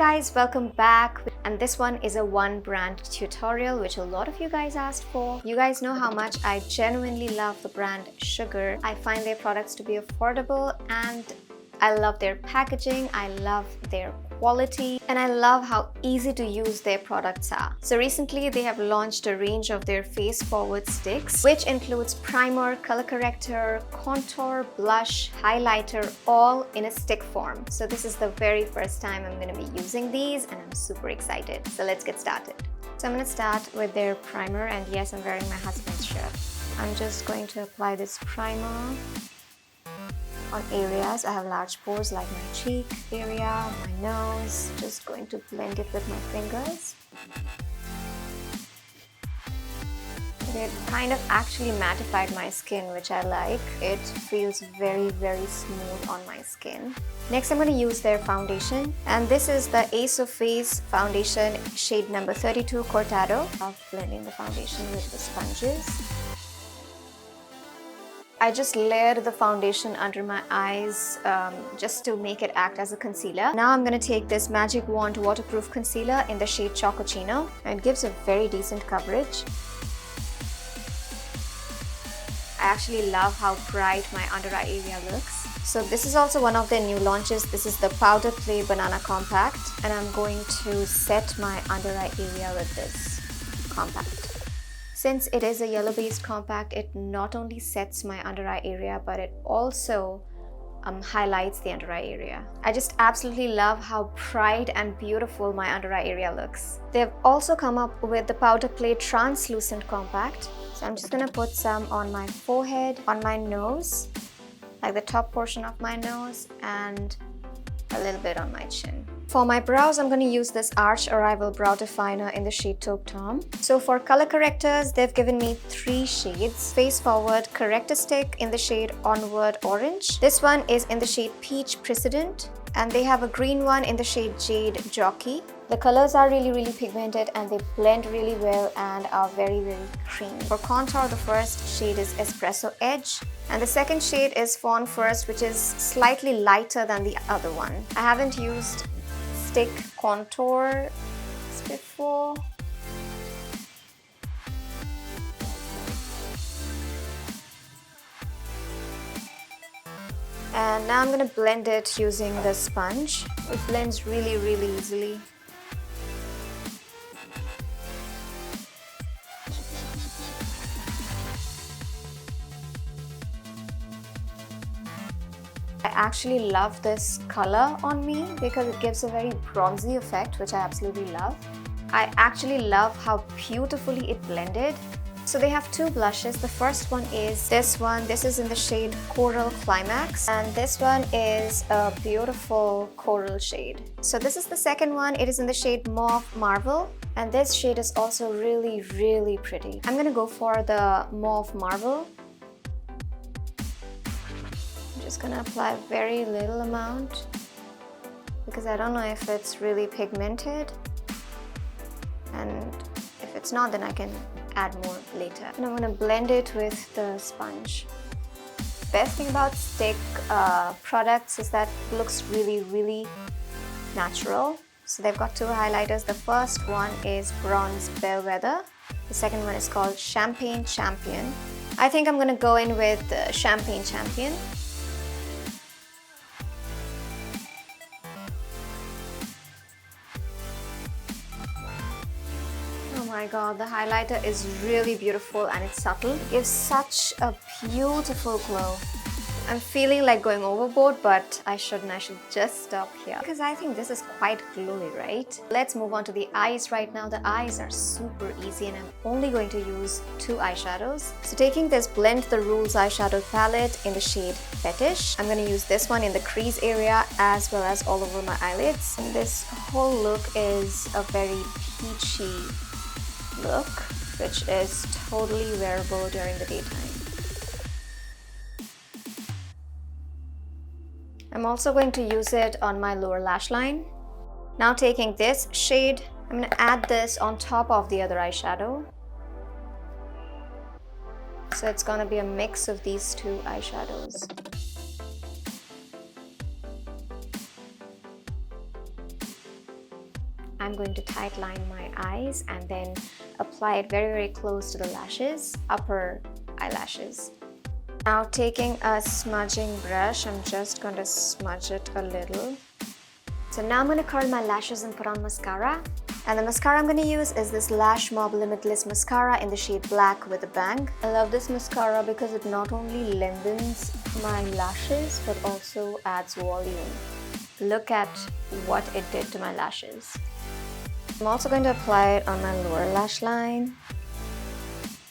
guys, welcome back, and this one is a one brand tutorial which a lot of you guys asked for. You guys know how much I genuinely love the brand Sugar. I find their products to be affordable and I love their packaging, I love their quality, and I love how easy to use their products are. So recently they have launched a range of their face forward sticks, which includes primer, color corrector, contour, blush, highlighter, all in a stick form. So this is the very first time I'm going to be using these and I'm super excited. So let's get started. So I'm going to start with their primer, and yes, I'm wearing my husband's shirt. I'm just going to apply this primer on areas. I have large pores like my cheek area, my nose. Just going to blend it with my fingers. It kind of actually mattified my skin, which I like. It feels very smooth on my skin. Next, I'm going to use their foundation, and this is the Ace of Face foundation, shade number 32 Cortado. I'll blend in the foundation with the sponges. I just layered the foundation under my eyes just to make it act as a concealer. Now I'm going to take this Magic Wand waterproof concealer in the shade Chocochino. It gives a very decent coverage. I actually love how bright my under eye area looks. So this is also one of their new launches. This is the Powder Play Banana Compact, and I'm going to set my under eye area with this compact. Since it is a yellow-based compact, it not only sets my under eye area, but it also highlights the under eye area. I just absolutely love how bright and beautiful my under eye area looks. They've also come up with the Powder Play Translucent Compact. So I'm just gonna put some on my forehead, on my nose, like the top portion of my nose, and a little bit on my chin. For my brows, I'm going to use this Arch Arrival Brow Definer in the shade Taupe Tom. So for color correctors, they've given me 3 shades. Face Forward Corrector Stick in the shade Onward Orange. This one is in the shade Peach Precedent, and they have a green one in the shade Jade Jockey. The colors are really pigmented and they blend really well and are very creamy. For contour, the first shade is Espresso Edge, and the second shade is Fawn First, which is slightly lighter than the other one. I haven't used stick contour before. And now I'm going to blend it using the sponge. It blends really easily. I actually love this color on me because it gives a very bronzy effect, which I absolutely love. I actually love how beautifully it blended. So they have 2 blushes. The first one is this one. This is in the shade Coral Climax, and this one is a beautiful coral shade. So this is the second one. It is in the shade Mauve Marvel, and this shade is also really pretty. I'm gonna go for the Mauve Marvel. Just gonna apply a very little amount because I don't know if it's really pigmented, and if it's not, then I can add more later. And I'm gonna blend it with the sponge. Best thing about stick products is that it looks really natural. So they've got 2 highlighters. The first one is Bronze Bellwether. The second one is called Champagne Champion. I think I'm gonna go in with Champagne Champion. Oh my god, the highlighter is really beautiful and it's subtle. It gives such a beautiful glow. I'm feeling like going overboard, but I shouldn't. I should just stop here because I think this is quite glowy, right? Let's move on to the eyes right now. The eyes are super easy and I'm only going to use 2 eyeshadows. So taking this Blend the Rules eyeshadow palette in the shade Fetish, I'm going to use this one in the crease area as well as all over my eyelids. And this whole look is a very peachy look, which is totally wearable during the daytime. I'm also going to use it on my lower lash line. Now taking this shade, I'm going to add this on top of the other eyeshadow. So it's going to be a mix of these 2 eyeshadows. I'm going to tight line my eyes and then apply it very, very close to the lashes, upper eyelashes. Now taking a smudging brush, I'm just going to smudge it a little. So now I'm going to curl my lashes and put on mascara. And the mascara I'm going to use is this Lash Mob Limitless Mascara in the shade Black with a Bang. I love this mascara because it not only lengthens my lashes but also adds volume. Look at what it did to my lashes. I'm also going to apply it on my lower lash line.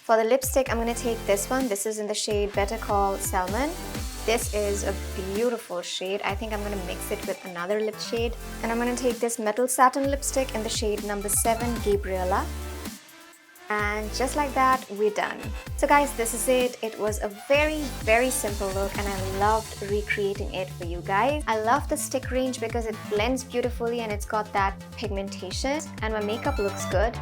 For the lipstick, I'm going to take this one. This is in the shade Better Call Salmon. This is a beautiful shade. I think I'm going to mix it with another lip shade. And I'm going to take this Metal Satin lipstick in the shade number 7, Gabriella. And just like that, we're done. So guys, this is it. It was a very, very simple look and I loved recreating it for you guys. I love the stick range because it blends beautifully and it's got that pigmentation and my makeup looks good.